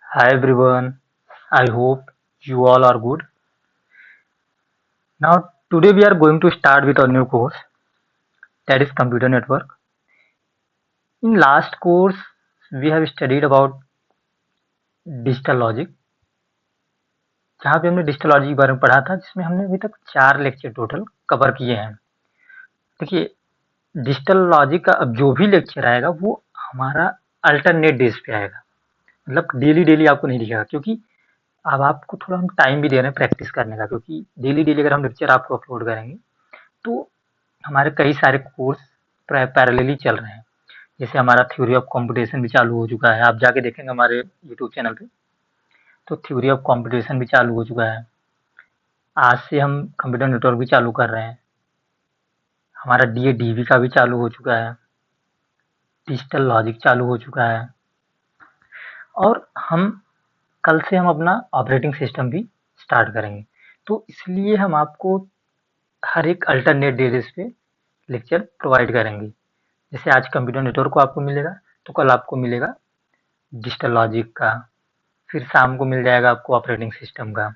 Hi everyone, I hope you all are good. Now, today we are going to start with a new course that is Computer Network. In last course, we have studied about digital logic, जहाँ पे हमने digital logic के बारे में पढ़ा था, जिसमें हमने अभी तक 4 लेक्चर टोटल कवर किए हैं। देखिए, डिजिटल लॉजिक का अब जो भी लेक्चर आएगा वो हमारा अल्टरनेट डेज पे आएगा, मतलब डेली डेली आपको नहीं दिखेगा, क्योंकि अब आपको थोड़ा हम टाइम भी दे रहे हैं प्रैक्टिस करने का, क्योंकि डेली डेली अगर हम लेक्चर आपको अपलोड करेंगे तो हमारे कई सारे कोर्स पैरेलली चल रहे हैं। जैसे हमारा थ्योरी ऑफ कंप्यूटेशन भी चालू हो चुका है, आप जाके देखेंगे हमारे यूट्यूब चैनल पे, तो थ्योरी ऑफ कंप्यूटेशन भी चालू हो चुका है। आज से हम कंप्यूटर नेटवर्क भी चालू कर रहे हैं। हमारा डीवी का भी चालू हो चुका है, डिजिटल लॉजिक चालू हो चुका है, और कल से हम अपना ऑपरेटिंग सिस्टम भी स्टार्ट करेंगे। तो इसलिए हम आपको हर एक अल्टरनेट डेज पे लेक्चर प्रोवाइड करेंगे। जैसे आज कंप्यूटर नेटवर्क को आपको मिलेगा, तो कल आपको मिलेगा डिजिटल लॉजिक का, फिर शाम को मिल जाएगा आपको ऑपरेटिंग सिस्टम का।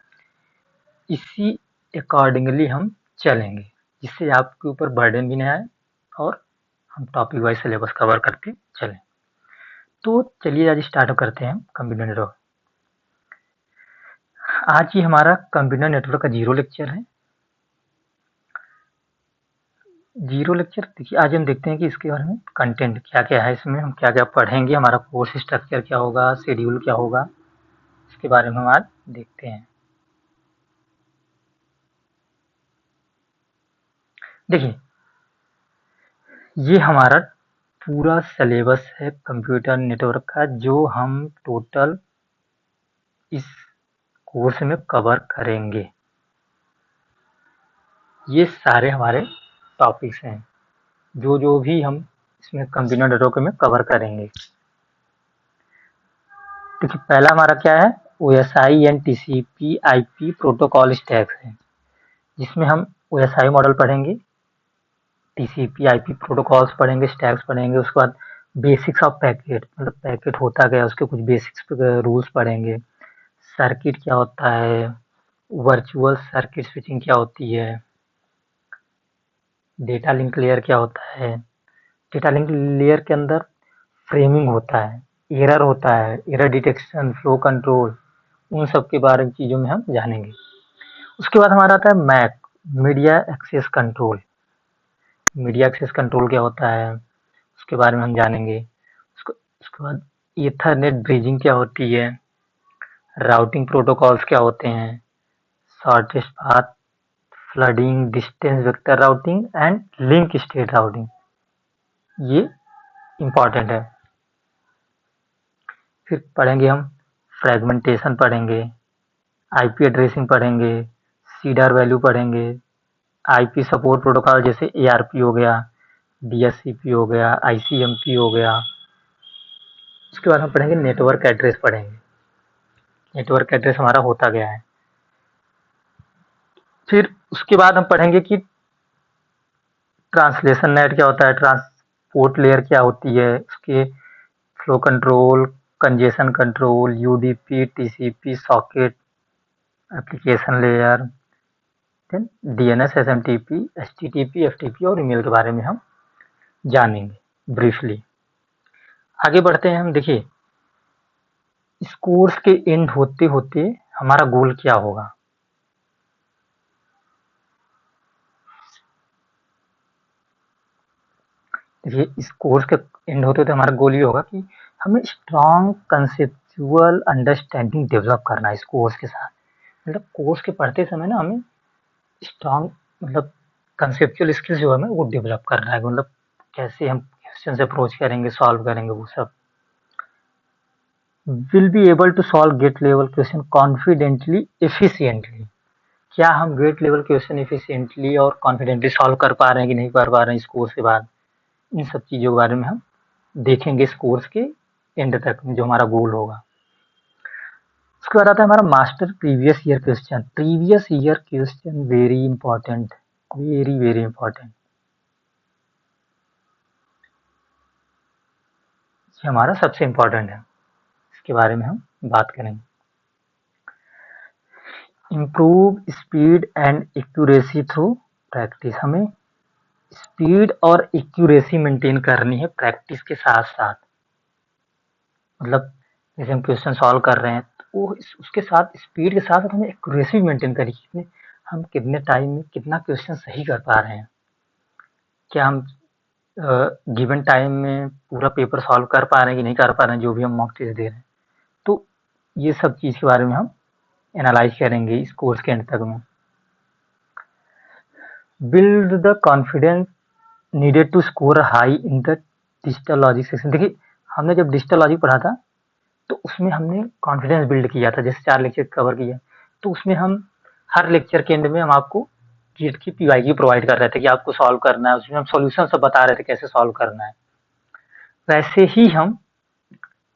इसी अकॉर्डिंगली हम चलेंगे, जिससे आपके ऊपर बर्डन भी नहीं आए और हम टॉपिक वाइज सिलेबस कवर करते चलें। तो चलिए आज स्टार्ट करते हैं कंप्यूटर नेटवर्क। आज ये हमारा कंप्यूटर नेटवर्क का जीरो लेक्चर है। जीरो लेक्चर देखिए, आज हम देखते हैं कि इसके बारे में कंटेंट क्या क्या है, इसमें हम क्या क्या पढ़ेंगे, हमारा कोर्स स्ट्रक्चर क्या होगा, शेड्यूल क्या होगा, इसके बारे में हम आज देखते हैं। देखिए, ये हमारा पूरा सिलेबस है कंप्यूटर नेटवर्क का, जो हम टोटल इस कोर्स में कवर करेंगे। ये सारे हमारे टॉपिक्स हैं, जो जो भी हम इसमें कंप्यूटर नेटवर्क में कवर करेंगे। देखिए, पहला हमारा क्या है, OSI and TCP IP protocol stack है, जिसमें हम OSI मॉडल पढ़ेंगे, TCP IP प्रोटोकॉल्स पढ़ेंगे, स्टैक्स पढ़ेंगे। उसके बाद बेसिक्स ऑफ पैकेट, मतलब पैकेट होता क्या है, उसके कुछ बेसिक्स रूल्स पढ़ेंगे। सर्किट क्या होता है, वर्चुअल सर्किट स्विचिंग क्या होती है, डेटा लिंक लेयर क्या होता है, डेटा लिंक लेयर के अंदर फ्रेमिंग होता है, एरर होता है, एरर डिटेक्शन, फ्लो कंट्रोल, उन सब के बारे में चीज़ों में हम जानेंगे। उसके बाद हमारा आता है MAC, media access control. Media access control क्या होता है, उसके बारे में हम जानेंगे। उसके बाद ईथरनेट ब्रिजिंग क्या होती है, राउटिंग प्रोटोकॉल्स क्या होते हैं, shortest path, flooding, distance vector routing and link state routing, ये इम्पॉर्टेंट है। फिर पढ़ेंगे हम फ्रेगमेंटेशन पढ़ेंगे, आईपी एड्रेसिंग पढ़ेंगे, सीडर वैल्यू पढ़ेंगे, आईपी सपोर्ट प्रोटोकॉल जैसे एआरपी हो गया, डीएससीपी हो गया, आईसीएमपी हो गया। उसके बाद हम पढ़ेंगे नेटवर्क एड्रेस पढ़ेंगे, नेटवर्क एड्रेस हमारा होता गया है। फिर उसके बाद हम पढ़ेंगे कि ट्रांसलेशन नेट क्या होता है, ट्रांसपोर्ट लेयर क्या होती है, उसके flow control, congestion control, UDP, TCP, socket, application layer, then DNS, SMTP, HTTP, FTP और ईमेल के बारे में हम जानेंगे ब्रीफली। आगे बढ़ते हैं हम। देखिए, इस कोर्स के एंड होते होते हमारा गोल क्या होगा। देखिए, इस कोर्स के एंड होते होते हमारा गोल ये होगा कि हमें स्ट्रॉन्ग कंसेप्चुअल अंडरस्टैंडिंग डेवलप करना है इस कोर्स के साथ। मतलब कोर्स के पढ़ते समय ना हमें स्ट्रॉन्ग, मतलब कंसेप्चुअल स्किल्स जो है हमें वो डेवलप करना है, मतलब कैसे हम क्वेश्चन से अप्रोच करेंगे, सॉल्व करेंगे, वो सब। Will be able to solve GATE level question confidently efficiently. क्या हम गेट लेवल क्वेश्चन एफिशिएंटली और कॉन्फिडेंटली सॉल्व कर पा रहे हैं कि नहीं कर पा रहे हैं इस कोर्स के बाद, इन सब चीज़ों के बारे में हम देखेंगे इस कोर्स के एंड तक में, जो हमारा गोल होगा। उसके बाद आता है हमारा master previous year question. Previous year question very important, very very important. ये हमारा सबसे इंपॉर्टेंट है, इसके बारे में हम बात करेंगे। Improve speed and accuracy through practice. हमें स्पीड और एक्यूरेसी मेंटेन करनी है प्रैक्टिस के साथ साथ। मतलब जैसे हम क्वेश्चन सॉल्व कर रहे हैं तो वो उसके साथ स्पीड के साथ हमें एक्यूरेसी भी मेंटेन करनी है। हम कितने टाइम में कितना क्वेश्चन सही कर पा रहे हैं, क्या हम गिवन टाइम में पूरा पेपर सॉल्व कर पा रहे हैं कि नहीं कर पा रहे हैं, जो भी हम मॉक टेस्ट दे रहे हैं। तो ये सब चीज़ के बारे में हम एनालाइज करेंगे इस कोर्स के एंड तक में। Build the confidence needed to score high in the digital logic section. देखिए, हमने जब डिजिटल लॉजिक पढ़ा था तो उसमें हमने कॉन्फिडेंस बिल्ड किया था, जैसे 4 लेक्चर कवर किया। तो उसमें हम हर लेक्चर के एंड में हम आपको गेट की पीवाईक्यू प्रोवाइड कर रहे थे कि आपको सॉल्व करना है, उसमें हम सॉल्यूशन सब बता रहे थे कैसे सॉल्व करना है। वैसे ही हम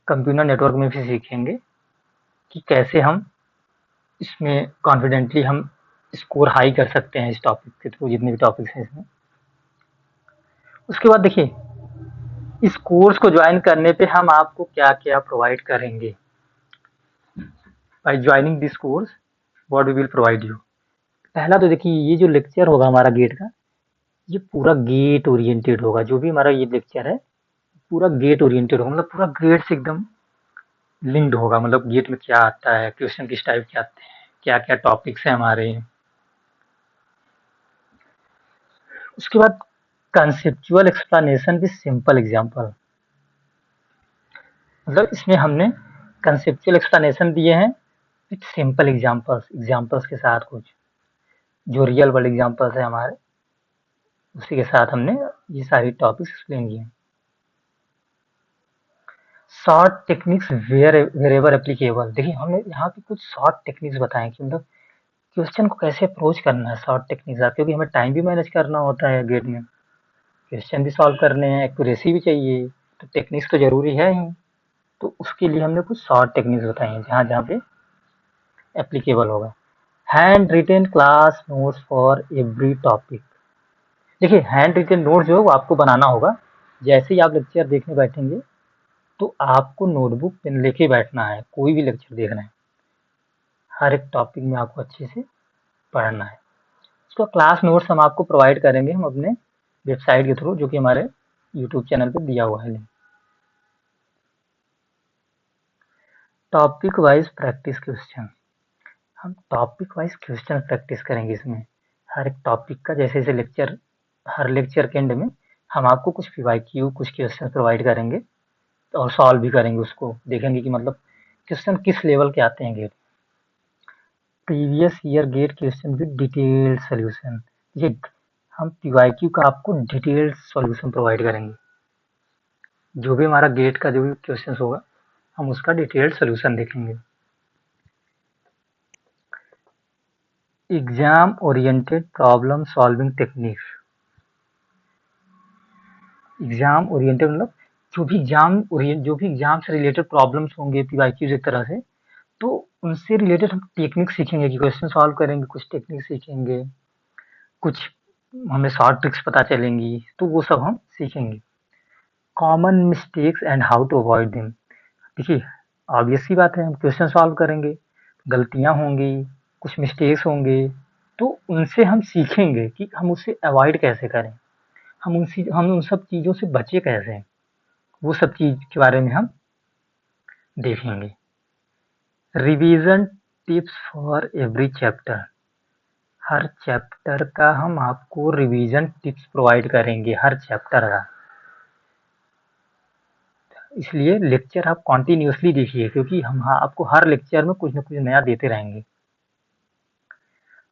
कंप्यूटर नेटवर्क में भी सीखेंगे कि कैसे हम इसमें कॉन्फिडेंटली हम स्कोर हाई कर सकते हैं इस टॉपिक के थ्रू, जितने भी टॉपिक्स हैं इसमें। उसके बाद देखिए, इस कोर्स को ज्वाइन करने पे हम आपको क्या क्या प्रोवाइड करेंगे। By joining this course what we will provide you. पहला तो देखिए, ये जो लेक्चर होगा हमारा गेट का, ये पूरा गेट ओरिएंटेड होगा। जो भी हमारा ये लेक्चर है पूरा गेट ओरिएंटेड होगा, मतलब पूरा गेट से एकदम लिंक्ड होगा। मतलब गेट में क्या आता है, क्वेश्चन किस टाइप के आते हैं, क्या क्या टॉपिक्स हैं हमारे। उसके बाद conceptual explanation with simple example. मतलब इसमें हमने कंसेप्चुअल एक्सप्लेनेशन दिए हैं विद सिंपल एग्जांपल्स, एग्जांपल्स के साथ कुछ जो रियल वर्ल्ड एग्जांपल्स है हमारे, उसी के साथ हमने ये सारी टॉपिक्स एक्सप्लेन किए। Short techniques wherever applicable. देखिए, हमने यहाँ पे कुछ शॉर्ट टेक्निक्स बताएं कि मतलब क्वेश्चन को कैसे अप्रोच करना है शॉर्ट टेक्निक्स, क्योंकि हमें टाइम भी मैनेज करना होता है गेट में, क्वेश्चन भी सॉल्व करने हैं, एक्यूरेसी भी चाहिए, तो टेक्निक्स तो जरूरी है ही। तो उसके लिए हमने कुछ शॉर्ट टेक्निक्स बताई हैं जहाँ जहाँ पे एप्लीकेबल होगा। Hand retain class notes for every topic. देखिए, हैंड रिटेन नोट्स जो है वो आपको बनाना होगा। जैसे ही आप लेक्चर देखने बैठेंगे तो आपको नोटबुक पेन लेके बैठना है, कोई भी लेक्चर देखना है, हर एक टॉपिक में आपको अच्छे से पढ़ना है। उसका क्लास नोट्स हम आपको प्रोवाइड करेंगे हम अपने वेबसाइट के थ्रू, जो कि हमारे यूट्यूब चैनल पे दिया हुआ है link. Topic wise practice question. हम टॉपिक वाइज क्वेश्चन प्रैक्टिस करेंगे इसमें, हर एक टॉपिक का। जैसे जैसे लेक्चर, हर लेक्चर के एंड में हम आपको कुछ पीवाईक्यू, कुछ क्वेश्चन प्रोवाइड करेंगे और सॉल्व भी करेंगे, उसको देखेंगे कि मतलब क्वेश्चन किस लेवल के आते हैं GATE. Previous year GATE question with detailed solution. ये हम पीवाईक्यू का आपको डिटेल्ड सॉल्यूशन प्रोवाइड करेंगे। जो भी हमारा गेट का जो भी क्वेश्चन होगा हम उसका डिटेल्ड सॉल्यूशन देखेंगे। Exam oriented problem solving techniques. Exam oriented मतलब जो भी एग्जाम से रिलेटेड प्रॉब्लम्स होंगे पीवाईक्यूज एक तरह से, तो उनसे रिलेटेड हम टेक्निक सीखेंगे कि क्वेश्चन सॉल्व करेंगे, कुछ टेक्निक सीखेंगे, कुछ हमें शॉर्ट ट्रिक्स पता चलेंगी, तो वो सब हम सीखेंगे। Common mistakes and how to avoid them. देखिए, ऑब्वियस सी बात है, हम क्वेश्चन सॉल्व करेंगे, गलतियां होंगी, कुछ मिस्टेक्स होंगे, तो उनसे हम सीखेंगे कि हम उसे अवॉइड कैसे करें, हम उन सब चीज़ों से बचे कैसे, वो सब चीज़ के बारे में हम देखेंगे। Revision tips for every chapter. Her chapter का हम आपको रिवीजन टिप्स प्रोवाइड करेंगे, हर चैप्टर का। इसलिए लेक्चर आप कॉन्टिन्यूसली देखिए, क्योंकि हम आपको हर लेक्चर में कुछ न कुछ नया देते रहेंगे।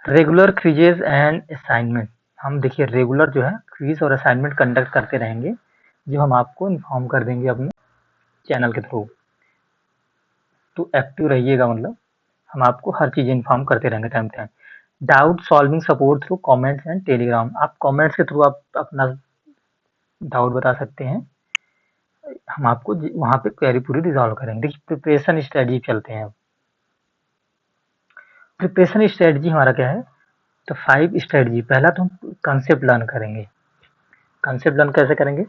Regular quizzes and assignment. हम देखिए रेगुलर जो है क्विज और असाइनमेंट कंडक्ट करते रहेंगे, जो हम आपको इन्फॉर्म कर देंगे अपने चैनल के थ्रू। तो एक्टिव रहिएगा, मतलब हम आपको हर चीज़ इन्फॉर्म करते रहेंगे time time. Doubt solving support through comments and Telegram. आप कमेंट्स के थ्रू आप अपना डाउट बता सकते हैं, हम आपको वहाँ पे क्वेरी पूरी रिजॉल्व करेंगे। देखिए, प्रिपरेशन स्ट्रेटजी चलते हैं। प्रिपरेशन स्ट्रेटजी हमारा क्या है, तो 5 स्ट्रेटजी। पहला तो हम कंसेप्ट लर्न करेंगे। कंसेप्ट लर्न कैसे करेंगे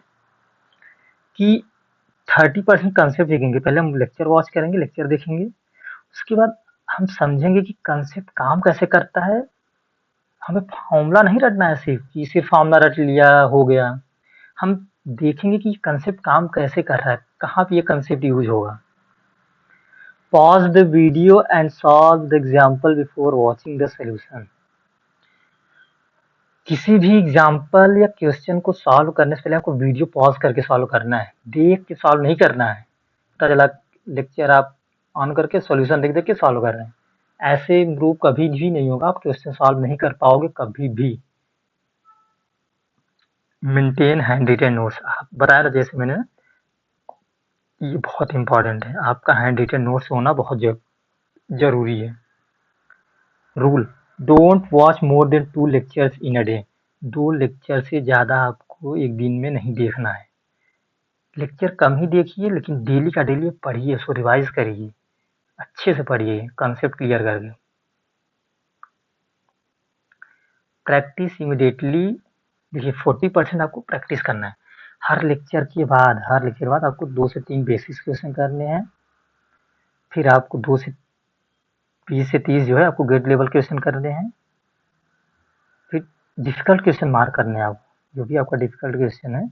कि 30% कंसेप्ट सीखेंगे। पहले हम लेक्चर वॉच करेंगे, लेक्चर देखेंगे, उसके बाद हम समझेंगे कि कंसेप्ट काम कैसे करता है। हमें फॉर्मूला नहीं रटना है सिर्फ कि सिर्फ फॉर्मूला रट लिया हो गया। हम देखेंगे कि कंसेप्ट काम कैसे कर रहा है, कहाँ पे ये कंसेप्ट यूज होगा। Pause the video and solve the example before watching the solution. किसी भी एग्जाम्पल या क्वेश्चन को सॉल्व करने से पहले आपको वीडियो पॉज करके सॉल्व करना है, देख के सॉल्व नहीं करना है। पता चला लेक्चर आप ऑन करके सॉल्यूशन देख देख के सॉल्व कर रहे हैं, ऐसे इम्प्रूव कभी भी नहीं होगा, आप क्वेश्चन सॉल्व नहीं कर पाओगे कभी भी। मेंटेन हैंड रिटेन नोट्स, आप बताया था जैसे मैंने, ये बहुत इंपॉर्टेंट है, आपका हैंड रिटेन नोट्स होना बहुत जरूरी है। Rule, don't watch more than 2 lectures in a day. 2 lecture से ज़्यादा आपको एक दिन में नहीं देखना है। लेक्चर कम ही देखिए, लेकिन डेली का डेली पढ़िए, उसको रिवाइज करिए, अच्छे से पढ़िए, कंसेप्ट क्लियर करके। प्रैक्टिस इमीडिएटली, देखिए 40% आपको प्रैक्टिस करना है। हर लेक्चर के बाद आपको 2 से 3 बेसिक क्वेश्चन करने हैं, फिर आपको 2 से 20 से 30 जो है आपको गेट लेवल क्वेश्चन करने हैं, फिर डिफिकल्ट क्वेश्चन मार्क करने हैं आपको, जो भी आपका डिफिकल्ट क्वेश्चन है,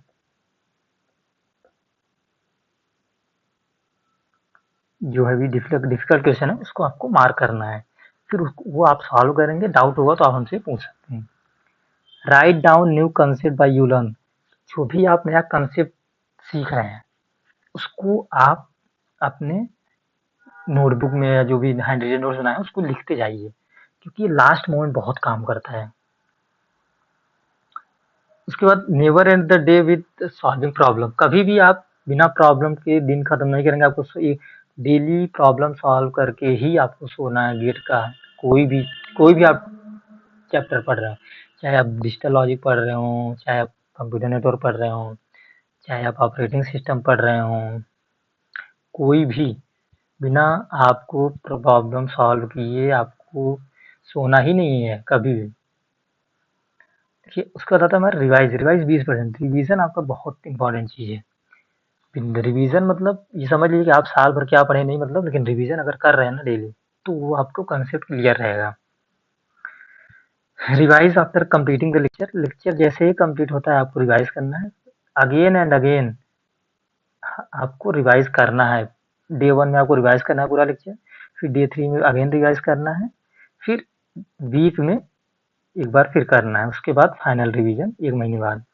जो है भी डिफिकल्ट क्वेश्चन है, उसको आपको मार्क करना है, फिर वो आप सॉल्व करेंगे। डाउट होगा तो आप हमसे पूछ सकते हैं। Write down new concept by you learn, जो भी आप नया कंसेप्ट सीख रहे हैं उसको आप अपने नोटबुक में या जो भी हैंड रिटेन नोट्स बनाए उसको लिखते जाइए, क्योंकि लास्ट मोमेंट बहुत काम करता है। उसके बाद never and the day with solving problem, कभी भी आप बिना प्रॉब्लम के दिन खत्म नहीं करेंगे। आपको डेली प्रॉब्लम सॉल्व करके ही आपको सोना है। गेट का कोई भी आप चैप्टर पढ़ रहे हो, चाहे आप डिजिटल लॉजिक पढ़ रहे हो, चाहे आप कंप्यूटर नेटवर्क पढ़ रहे हो, चाहे आप ऑपरेटिंग सिस्टम पढ़ रहे हो, कोई भी बिना आपको प्रॉब्लम सॉल्व किए आपको सोना ही नहीं है कभी भी। देखिए उसका बताता हमारा रिवाइज 20%। रिवीजन आपका बहुत इंपॉर्टेंट चीज़ है। रिवीजन मतलब ये समझ लीजिए कि आप साल भर क्या पढ़े नहीं मतलब, लेकिन रिवीजन अगर कर रहे हैं ना डेली, तो वो आपको कंसेप्ट क्लियर रहेगा। Revise after completing the lecture, lecture जैसे ही कंप्लीट होता है आपको रिवाइज करना है, अगेन एंड अगेन आपको रिवाइज करना है। डे 1 में आपको रिवाइज करना है पूरा लेक्चर, फिर डे 3 में अगेन रिवाइज करना है, फिर वीक में एक बार फिर करना है, उसके बाद फाइनल रिवीजन 1 महीने बाद।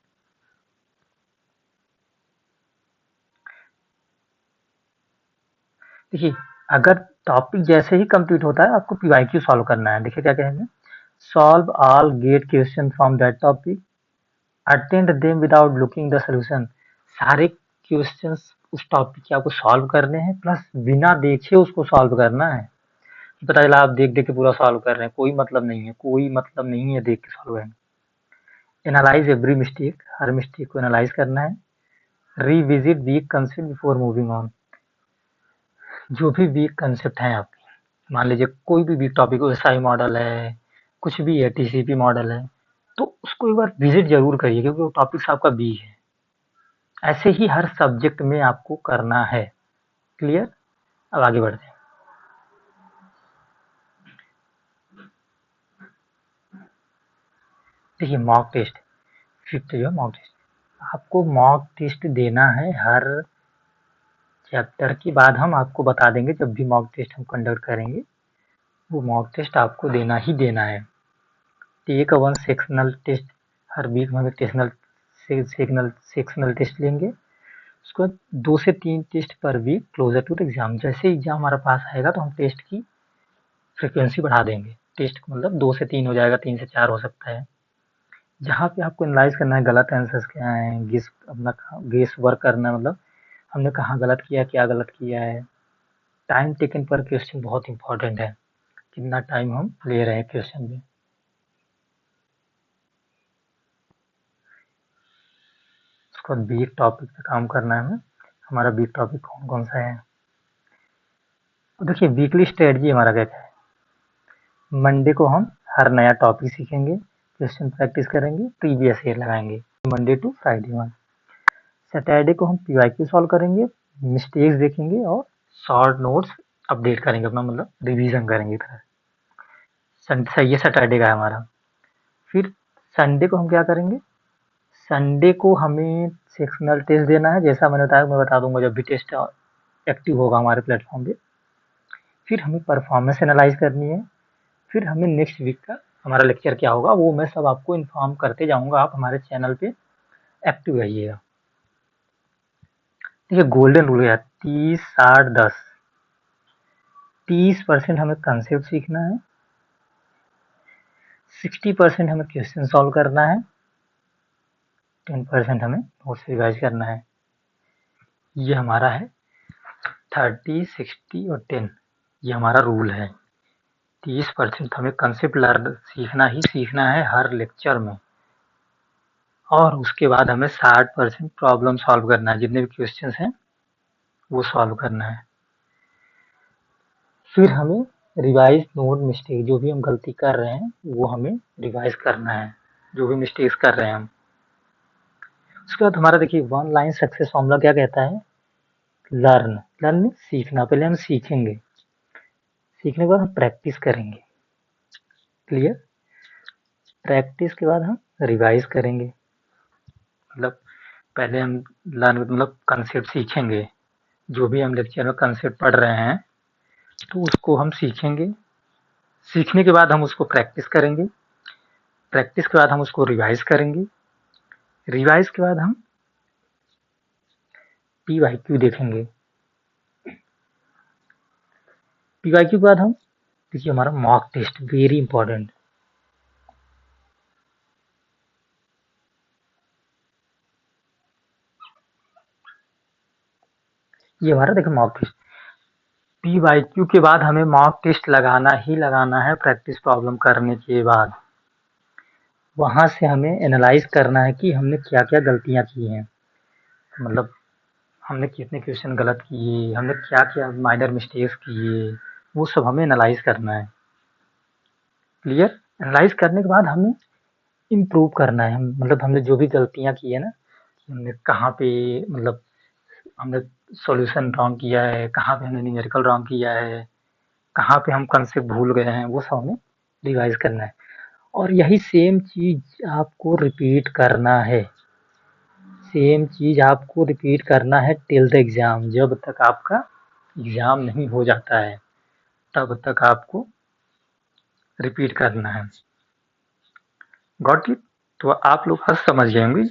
देखिए अगर टॉपिक जैसे ही कंप्लीट होता है आपको पीवाईक्यू सॉल्व करना है। देखिए क्या कहेंगे, solve all get question from that topic, attend them without looking the solution. सारे क्वेश्चंस उस टॉपिक के आपको सॉल्व करने हैं, प्लस बिना देखे उसको सॉल्व करना है। पता चला आप देख देख के पूरा सॉल्व कर रहे हैं, कोई मतलब नहीं है, कोई मतलब नहीं है देख के सॉल्व करने। एनालाइज एवरी मिस्टेक, हर मिस्टेक को एनालाइज करना है। Revisit weak concept before moving on, जो भी वीक कंसेप्ट हैं आपके, मान लीजिए कोई भी वीक टॉपिक, एसआई मॉडल है, कुछ भी है, टीसीपी मॉडल है, तो उसको एक बार विजिट जरूर करिए, क्योंकि वो टॉपिक्स आपका वीक है। ऐसे ही हर सब्जेक्ट में आपको करना है। क्लियर? अब आगे बढ़ते हैं। देखिए मॉक टेस्ट, फिफ्थ जो है मॉक टेस्ट, आपको मॉक टेस्ट देना है हर चैप्टर के बाद। हम आपको बता देंगे जब भी मॉक टेस्ट हम कंडक्ट करेंगे, वो मॉक टेस्ट आपको देना ही देना है। टेक वन सेक्शनल टेस्ट, हर वीक में हम एक सेक्शनल टेस्ट लेंगे। उसके बाद 2 से 3 टेस्ट पर week closer to the exam. जैसे एग्जाम हमारा पास आएगा तो हम टेस्ट की फ्रिक्वेंसी बढ़ा देंगे। टेस्ट मतलब 2 से 3 हो जाएगा, 3 से 4 हो सकता है। जहाँ पे आपको एनालाइज करना है गलत आंसर्स क्या हैं, गेस वर्क करना है, मतलब हमने कहाँ गलत किया, क्या गलत किया है। टाइम टेकन पर क्वेश्चन बहुत इंपॉर्टेंट है, कितना टाइम हम ले रहे हैं क्वेश्चन में। उसके बाद बीक टॉपिक पे काम करना है हमें। हमारा बीक टॉपिक कौन कौन सा है, तो देखिए वीकली स्ट्रेटजी हमारा क्या क्या है। मंडे को हम हर नया टॉपिक सीखेंगे, क्वेश्चन प्रैक्टिस करेंगे, प्रीवियस ईयर लगाएंगे मंडे टू फ्राइडे में। सैटरडे को हम पीवाईक्यू सॉल्व करेंगे, मिस्टेक्स देखेंगे और शॉर्ट नोट्स अपडेट करेंगे, अपना मतलब रिवीजन करेंगे तरह। ये सैटरडे का है हमारा। फिर संडे को हम क्या करेंगे, संडे को हमें सेक्शनल टेस्ट देना है, जैसा मैंने बताया, मैं बता दूंगा जब भी टेस्ट एक्टिव होगा हमारे प्लेटफॉर्म पे। फिर हमें परफॉर्मेंस एनालाइज करनी है। फिर हमें नेक्स्ट वीक का हमारा लेक्चर क्या होगा वो मैं सब आपको इन्फॉर्म करते जाऊंगा, आप हमारे चैनल पे एक्टिव रहिएगा। देखिए गोल्डन रूल है 30-60-10। 30% हमें कंसेप्ट सीखना है, 60% हमें क्वेश्चन सॉल्व करना है, 10% हमें नोट्स रिवाइज करना है। ये हमारा है 30, 60 और 10, ये हमारा रूल है। 30% हमें कंसेप्ट लर्न सीखना ही सीखना है हर लेक्चर में, और उसके बाद हमें 60% प्रॉब्लम सॉल्व करना है, जितने भी क्वेश्चंस हैं वो सॉल्व करना है। फिर हमें रिवाइज नोट मिस्टेक, जो भी हम गलती कर रहे हैं वो हमें रिवाइज करना है, जो भी मिस्टेक्स कर रहे हैं हम। उसके बाद हमारा देखिए वन लाइन सक्सेस फॉर्मूला क्या कहता है, लर्न। लर्न सीखना, पहले हम सीखेंगे, सीखने के बाद हम प्रैक्टिस करेंगे। क्लियर? प्रैक्टिस के बाद हम रिवाइज करेंगे, मतलब पहले हम लर्न मतलब कंसेप्ट सीखेंगे, जो भी हम लेक्चर में कंसेप्ट पढ़ रहे हैं तो उसको हम सीखेंगे, सीखने के बाद हम उसको प्रैक्टिस करेंगे, प्रैक्टिस के बाद हम उसको रिवाइज करेंगे, रिवाइज के बाद हम PYQ देखेंगे, PYQ के बाद हम देखिए हमारा मॉक टेस्ट, वेरी इंपॉर्टेंट। ये हमारा देखिए मॉक टेस्ट, PYQ के बाद हमें मॉक टेस्ट लगाना ही लगाना है प्रैक्टिस प्रॉब्लम करने के बाद। वहां से हमें एनालाइज करना है कि हमने क्या क्या गलतियां की हैं, मतलब हमने कितने क्वेश्चन गलत किए, हमने क्या क्या माइनर मिस्टेक्स किए, वो सब हमें एनालाइज करना है। क्लियर? एनालाइज करने के बाद हमें इम्प्रूव करना है, मतलब हमने जो भी गलतियां की है ना, हमने कहाँ पे मतलब हमने सॉल्यूशन रॉन्ग किया है, कहाँ पे हमने न्यूमेरिकल रॉन्ग किया है, कहाँ पे हम कंसेप्ट भूल गए हैं, वो सब हमें रिवाइज करना है। और यही सेम चीज आपको रिपीट करना है, सेम चीज आपको रिपीट करना है टिल द एग्जाम, जब तक आपका एग्जाम नहीं हो जाता है तब तक आपको रिपीट करना है। Got it? तो आप लोग आज समझ गए होंगे।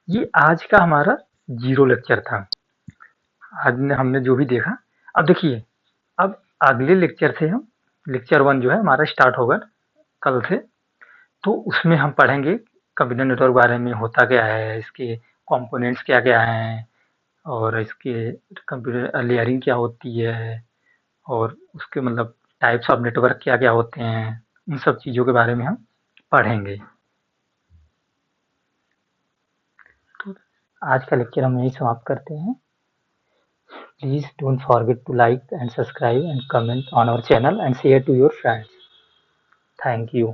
ये आज का हमारा जीरो लेक्चर था। आज ने हमने जो भी देखा, अब देखिए अब अगले लेक्चर से हम लेक्चर 1 जो है हमारा स्टार्ट होगा कल से, तो उसमें हम पढ़ेंगे कंप्यूटर नेटवर्क बारे में, होता क्या है, इसके कंपोनेंट्स क्या क्या हैं, और इसके कंप्यूटर लेयरिंग क्या होती है, और उसके मतलब टाइप्स ऑफ नेटवर्क क्या क्या होते हैं, इन सब चीज़ों के बारे में हम पढ़ेंगे। तो आज का लेक्चर हम यही समाप्त करते हैं। Please don't forget to like and subscribe and comment on our channel and share to your friends. Thank you.